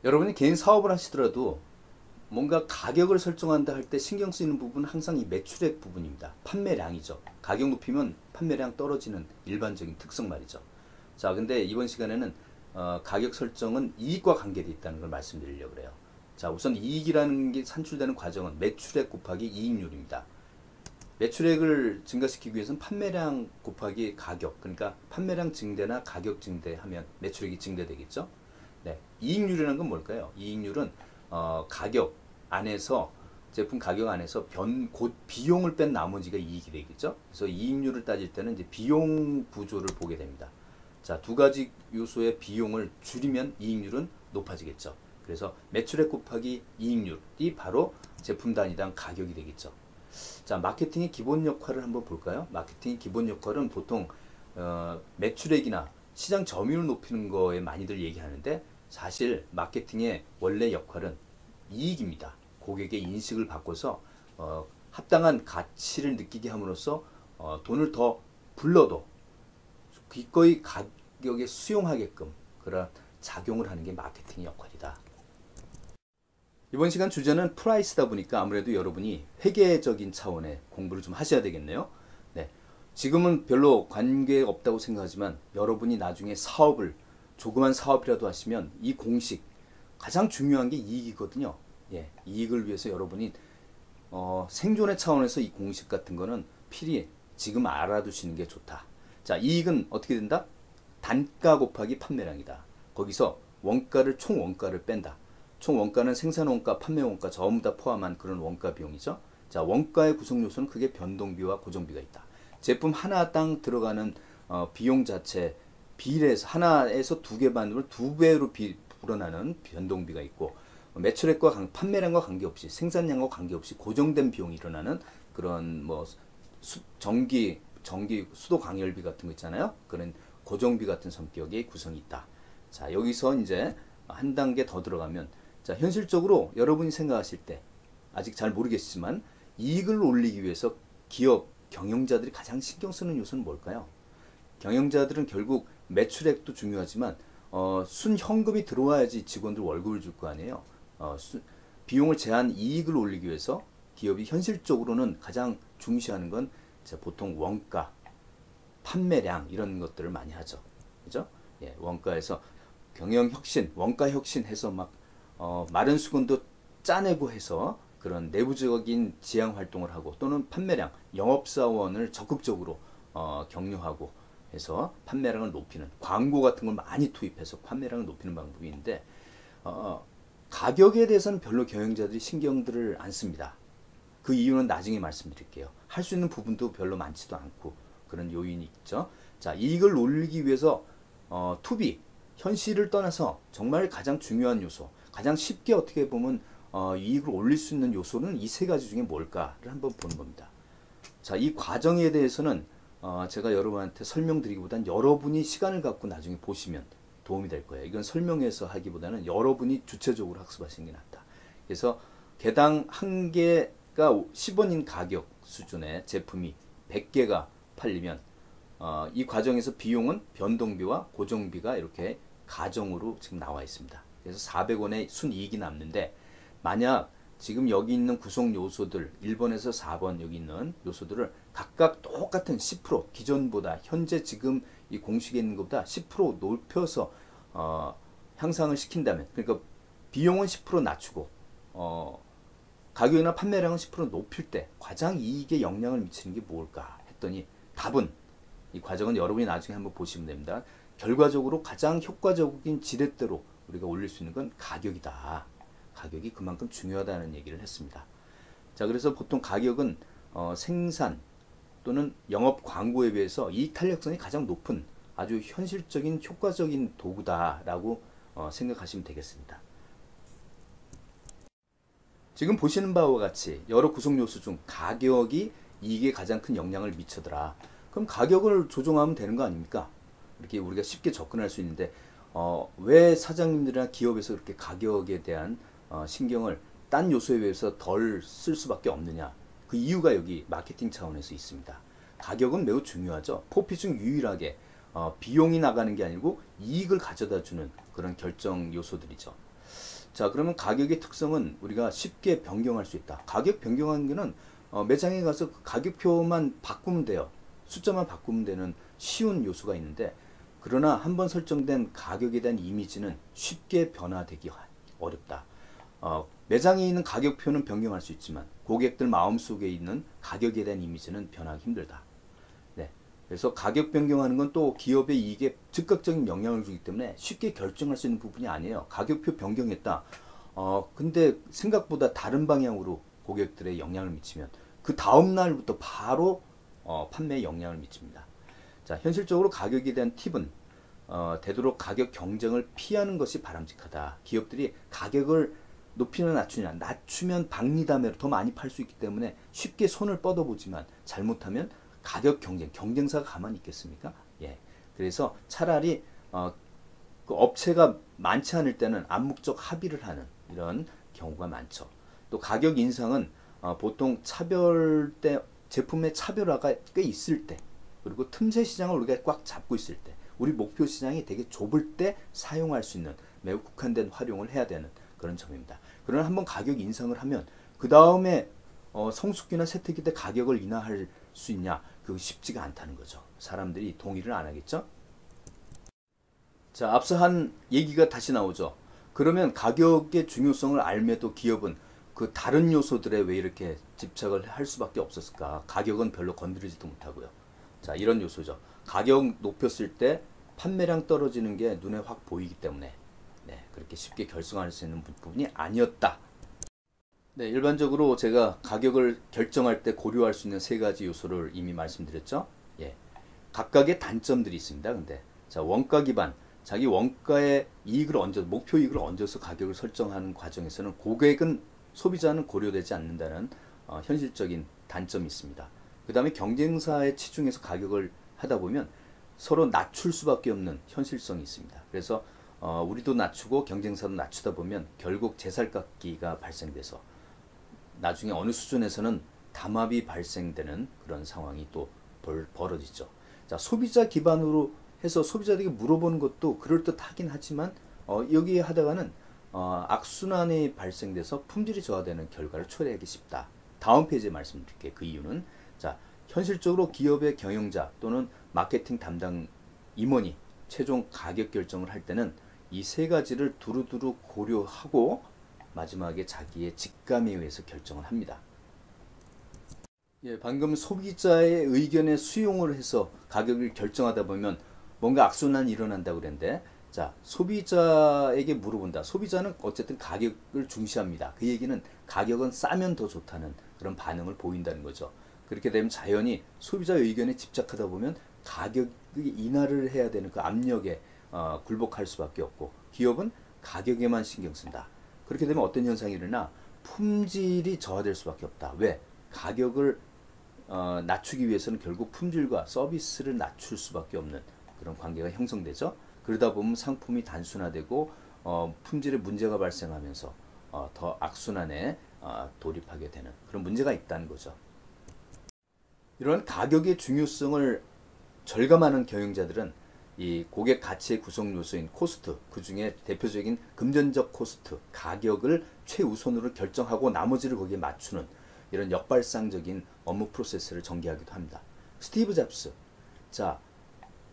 여러분이 개인 사업을 하시더라도 뭔가 가격을 설정한다 할 때 신경 쓰이는 부분은 항상 이 매출액 부분입니다. 판매량이죠. 가격 높이면 판매량 떨어지는 일반적인 특성 말이죠. 자, 근데 이번 시간에는 가격 설정은 이익과 관계되어 있다는 걸 말씀드리려고 그래요. 자, 우선 이익이라는 게 산출되는 과정은 매출액 곱하기 이익률입니다. 매출액을 증가시키기 위해서는 판매량 곱하기 가격, 그러니까 판매량 증대나 가격 증대하면 매출액이 증대되겠죠. 네, 이익률이라는 건 뭘까요? 이익률은 가격 안에서 제품 가격 안에서 곧 비용을 뺀 나머지가 이익이 되겠죠. 그래서 이익률을 따질 때는 이제 비용 구조를 보게 됩니다. 자, 두 가지 요소의 비용을 줄이면 이익률은 높아지겠죠. 그래서 매출액 곱하기 이익률이 바로 제품 단위당 가격이 되겠죠. 자, 마케팅의 기본 역할을 한번 볼까요? 마케팅의 기본 역할은 보통 매출액이나 시장 점유율을 높이는 거에 많이들 얘기하는데, 사실 마케팅의 원래 역할은 이익입니다. 고객의 인식을 바꿔서 합당한 가치를 느끼게 함으로써 돈을 더 불러도 기꺼이 가격에 수용하게끔 그런 작용을 하는 게 마케팅의 역할이다. 이번 시간 주제는 프라이스다 보니까 아무래도 여러분이 회계적인 차원의 공부를 좀 하셔야 되겠네요. 네, 지금은 별로 관계가 없다고 생각하지만 여러분이 나중에 조그만 사업이라도 하시면 이 공식 가장 중요한 게 이익이거든요. 예, 이익을 위해서 여러분이 생존의 차원에서 이 공식 같은 거는 필히 지금 알아두시는 게 좋다. 자, 이익은 어떻게 된다? 단가 곱하기 판매량이다. 거기서 총 원가를 뺀다. 총 원가는 생산원가, 판매원가 전부 다 포함한 그런 원가 비용이죠. 자, 원가의 구성 요소는 크게 변동비와 고정비가 있다. 제품 하나당 들어가는 비용 자체 비례해서 하나에서 두 개 반으로 두 배로 불어나는 변동비가 있고, 매출액과 판매량과 관계없이 생산량과 관계없이 고정된 비용이 일어나는 그런 전기 수도 광열비 같은 거 있잖아요. 그런 고정비 같은 성격의 구성이 있다. 자, 여기서 이제 한 단계 더 들어가면, 자, 현실적으로 여러분이 생각하실 때 아직 잘 모르겠지만 이익을 올리기 위해서 기업 경영자들이 가장 신경 쓰는 요소는 뭘까요? 경영자들은 결국 매출액도 중요하지만 순 현금이 들어와야지 직원들 월급을 줄 거 아니에요. 비용을 제한 이익을 올리기 위해서 기업이 현실적으로는 가장 중시하는 건 보통 원가, 판매량 이런 것들을 많이 하죠. 그죠? 예, 원가에서 경영 혁신, 원가 혁신 해서 마른 수건도 짜내고 해서 그런 내부적인 지향 활동을 하고, 또는 판매량, 영업사원을 적극적으로 격려하고 해서 판매량을 높이는 광고 같은 걸 많이 투입해서 판매량을 높이는 방법이 있는데, 가격에 대해서는 별로 경영자들이 신경들을 안 씁니다. 그 이유는 나중에 말씀드릴게요. 할 수 있는 부분도 별로 많지도 않고 그런 요인이 있죠. 자, 이익을 올리기 위해서 투비, 현실을 떠나서 정말 가장 중요한 요소, 가장 쉽게 어떻게 보면 이익을 올릴 수 있는 요소는 이 세 가지 중에 뭘까를 한번 보는 겁니다. 자, 이 과정에 대해서는 제가 여러분한테 설명드리기보단 여러분이 시간을 갖고 나중에 보시면 도움이 될 거예요. 이건 설명해서 하기보다는 여러분이 주체적으로 학습하시는 게 낫다. 그래서 개당 한 개가 10원인 가격 수준의 제품이 100개가 팔리면 이 과정에서 비용은 변동비와 고정비가 이렇게 가정으로 지금 나와 있습니다. 그래서 400원의 순이익이 남는데, 만약 지금 여기 있는 구성 요소들 1번에서 4번 여기 있는 요소들을 각각 똑같은 10% 기존보다 현재 지금 이 공식에 있는 것보다 10% 높여서 향상을 시킨다면, 그러니까 비용은 10% 낮추고 가격이나 판매량은 10% 높일 때 가장 이익에 영향을 미치는 게 뭘까 했더니, 답은, 이 과정은 여러분이 나중에 한번 보시면 됩니다. 결과적으로 가장 효과적인 지렛대로 우리가 올릴 수 있는 건 가격이다. 가격이 그만큼 중요하다는 얘기를 했습니다. 자, 그래서 보통 가격은 생산 또는 영업 광고에 비해서 이익 탄력성이 가장 높은 아주 현실적인 효과적인 도구다라고 생각하시면 되겠습니다. 지금 보시는 바와 같이 여러 구성 요소 중 가격이 이익에 가장 큰 영향을 미치더라. 그럼 가격을 조정하면 되는 거 아닙니까? 이렇게 우리가 쉽게 접근할 수 있는데, 왜 사장님들이나 기업에서 그렇게 가격에 대한 신경을 딴 요소에 비해서 덜 쓸 수밖에 없느냐? 그 이유가 여기 마케팅 차원에서 있습니다. 가격은 매우 중요하죠. 포피 중 유일하게 비용이 나가는 게 아니고 이익을 가져다 주는 그런 결정 요소들이죠. 자, 그러면 가격의 특성은 우리가 쉽게 변경할 수 있다. 가격 변경하는 게는 매장에 가서 그 가격표만 바꾸면 돼요. 숫자만 바꾸면 되는 쉬운 요소가 있는데, 그러나 한번 설정된 가격에 대한 이미지는 쉽게 변화되기 어렵다. 매장에 있는 가격표는 변경할 수 있지만 고객들 마음속에 있는 가격에 대한 이미지는 변하기 힘들다. 네. 그래서 가격 변경하는 건 또 기업의 이익에 즉각적인 영향을 주기 때문에 쉽게 결정할 수 있는 부분이 아니에요. 가격표 변경했다. 근데 생각보다 다른 방향으로 고객들의 영향을 미치면 그 다음 날부터 바로 판매에 영향을 미칩니다. 자, 현실적으로 가격에 대한 팁은 되도록 가격 경쟁을 피하는 것이 바람직하다. 기업들이 가격을 높이냐 낮추냐, 낮추면 박리담회로 더 많이 팔 수 있기 때문에 쉽게 손을 뻗어보지만 잘못하면 가격 경쟁사가 가만히 있겠습니까? 예. 그래서 차라리 그 업체가 많지 않을 때는 암묵적 합의를 하는 이런 경우가 많죠. 또 가격 인상은 보통 제품의 차별화가 꽤 있을 때, 그리고 틈새 시장을 우리가 꽉 잡고 있을 때, 우리 목표 시장이 되게 좁을 때 사용할 수 있는 매우 국한된 활용을 해야 되는 그런 점입니다. 그러나 한번 가격 인상을 하면 그 다음에 성숙기나 세특기 때 가격을 인하할 수 있냐? 그거 쉽지가 않다는 거죠. 사람들이 동의를 안 하겠죠? 자, 앞서 한 얘기가 다시 나오죠. 그러면 가격의 중요성을 알매도 기업은 그 다른 요소들에 왜 이렇게 집착을 할 수밖에 없었을까? 가격은 별로 건드리지도 못하고요. 자, 이런 요소죠. 가격 높였을 때 판매량 떨어지는 게 눈에 확 보이기 때문에 그렇게 쉽게 결정할 수 있는 부분이 아니었다. 네, 일반적으로 제가 가격을 결정할 때 고려할 수 있는 세 가지 요소를 이미 말씀드렸죠. 예, 각각의 단점들이 있습니다. 근데 자, 원가 기반, 자기 원가의 이익을 목표 이익을 얹어서 가격을 설정하는 과정에서는 고객은 소비자는 고려되지 않는다는 현실적인 단점이 있습니다. 그 다음에 경쟁사에 치중해서 가격을 하다 보면 서로 낮출 수밖에 없는 현실성이 있습니다. 그래서 우리도 낮추고 경쟁사도 낮추다 보면 결국 제살깎기가 발생돼서 나중에 어느 수준에서는 담합이 발생되는 그런 상황이 또 벌어지죠. 자, 소비자 기반으로 해서 소비자들에게 물어보는 것도 그럴듯하긴 하지만 여기에 하다가는 악순환이 발생돼서 품질이 저하되는 결과를 초래하기 쉽다. 다음 페이지에 말씀드릴게요. 그 이유는 자, 현실적으로 기업의 경영자 또는 마케팅 담당 임원이 최종 가격 결정을 할 때는 이 세 가지를 두루두루 고려하고 마지막에 자기의 직감에 의해서 결정을 합니다. 예, 방금 소비자의 의견에 수용을 해서 가격을 결정하다 보면 뭔가 악순환이 일어난다고 그랬는데, 자, 소비자에게 물어본다. 소비자는 어쨌든 가격을 중시합니다. 그 얘기는 가격은 싸면 더 좋다는 그런 반응을 보인다는 거죠. 그렇게 되면 자연히 소비자 의견에 집착하다 보면 가격이 인하를 해야 되는 그 압력에 굴복할 수밖에 없고, 기업은 가격에만 신경 쓴다. 그렇게 되면 어떤 현상이 일어나? 품질이 저하될 수밖에 없다. 왜? 가격을 낮추기 위해서는 결국 품질과 서비스를 낮출 수밖에 없는 그런 관계가 형성되죠. 그러다 보면 상품이 단순화되고 품질에 문제가 발생하면서 더 악순환에 돌입하게 되는 그런 문제가 있다는 거죠. 이런 가격의 중요성을 절감하는 경영자들은 이 고객 가치의 구성 요소인 코스트, 그 중에 대표적인 금전적 코스트, 가격을 최우선으로 결정하고 나머지를 거기에 맞추는 이런 역발상적인 업무 프로세스를 전개하기도 합니다. 스티브 잡스, 자,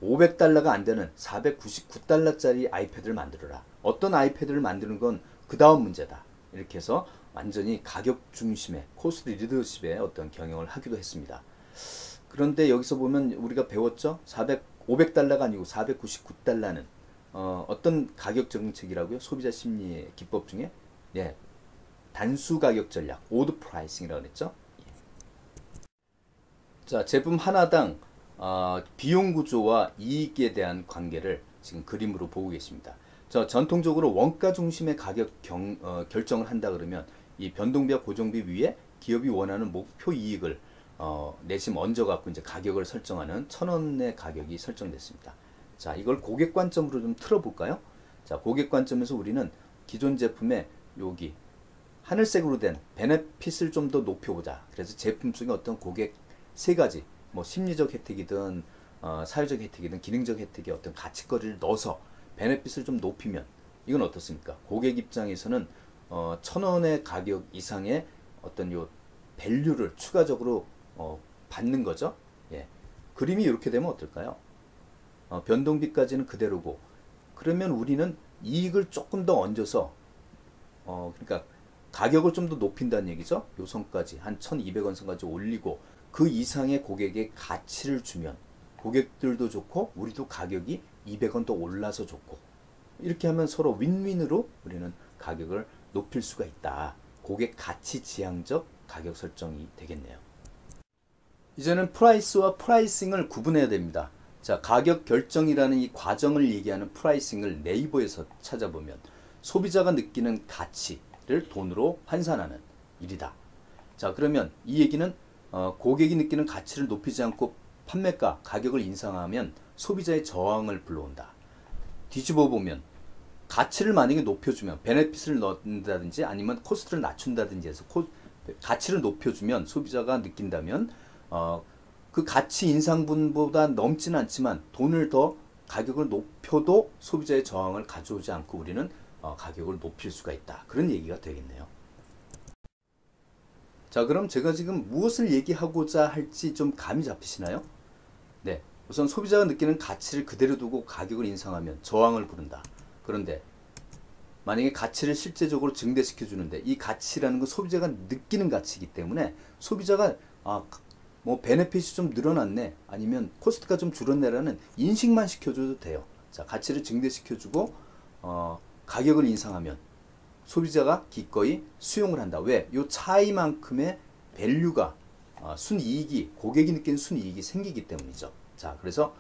$500가 안 되는 499달러짜리 아이패드를 만들어라. 어떤 아이패드를 만드는 건 그 다음 문제다. 이렇게 해서 완전히 가격 중심의 코스트 리더십의 어떤 경영을 하기도 했습니다. 그런데 여기서 보면 우리가 배웠죠? 500달러가 아니고 499달러는 어떤 가격 정책이라고요? 소비자 심리의 기법 중에 단수 가격 전략, 오드 프라이싱이라고 그랬죠? 자, 제품 하나당 비용 구조와 이익에 대한 관계를 지금 그림으로 보고 계십니다. 자, 전통적으로 원가 중심의 가격 결정을 한다 그러면 이 변동비와 고정비 위에 기업이 원하는 목표 이익을 내심 얹어 갖고 이제 가격을 설정하는 1,000원의 가격이 설정됐습니다. 자, 이걸 고객 관점으로 좀 틀어볼까요? 자, 고객 관점에서 우리는 기존 제품의 여기 하늘색으로 된 베네핏을 좀 더 높여보자. 그래서 제품 중에 어떤 고객 세 가지, 뭐 심리적 혜택이든 사회적 혜택이든 기능적 혜택의 어떤 가치거리를 넣어서 베네핏을 좀 높이면 이건 어떻습니까? 고객 입장에서는 1,000원의 가격 이상의 어떤 요 밸류를 추가적으로 받는 거죠. 예. 그림이 이렇게 되면 어떨까요? 변동비까지는 그대로고, 그러면 우리는 이익을 조금 더 얹어서 그러니까 가격을 좀 더 높인다는 얘기죠. 요 선까지 한 1,200원 선까지 올리고 그 이상의 고객의 가치를 주면 고객들도 좋고 우리도 가격이 200원 더 올라서 좋고, 이렇게 하면 서로 윈윈으로 우리는 가격을 높일 수가 있다. 고객 가치 지향적 가격 설정이 되겠네요. 이제는 프라이스와 프라이싱을 구분해야 됩니다. 자, 가격 결정이라는 이 과정을 얘기하는 프라이싱을 네이버에서 찾아보면 소비자가 느끼는 가치를 돈으로 환산하는 일이다. 자, 그러면 이 얘기는 고객이 느끼는 가치를 높이지 않고 판매가, 가격을 인상하면 소비자의 저항을 불러온다. 뒤집어 보면 가치를 만약에 높여주면, 베네핏을 넣는다든지 아니면 코스트를 낮춘다든지 해서 가치를 높여주면 소비자가 느낀다면 그 가치 인상분보다 넘지는 않지만 돈을 더 가격을 높여도 소비자의 저항을 가져오지 않고 우리는 가격을 높일 수가 있다. 그런 얘기가 되겠네요. 자, 그럼 제가 지금 무엇을 얘기하고자 할지 좀 감이 잡히시나요? 네, 우선 소비자가 느끼는 가치를 그대로 두고 가격을 인상하면 저항을 부른다. 그런데 만약에 가치를 실제적으로 증대시켜 주는데, 이 가치라는 건 소비자가 느끼는 가치이기 때문에 소비자가 뭐 베네핏이 좀 늘어났네, 아니면 코스트가 좀 줄었네라는 인식만 시켜줘도 돼요. 자, 가치를 증대시켜주고 가격을 인상하면 소비자가 기꺼이 수용을 한다. 왜? 이 차이만큼의 밸류가 순이익이, 고객이 느끼는 순이익이 생기기 때문이죠. 자, 그래서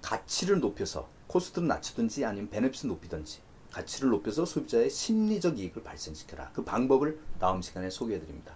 가치를 높여서 코스트를 낮추든지 아니면 베네핏을 높이든지 가치를 높여서 소비자의 심리적 이익을 발생시켜라. 그 방법을 다음 시간에 소개해 드립니다.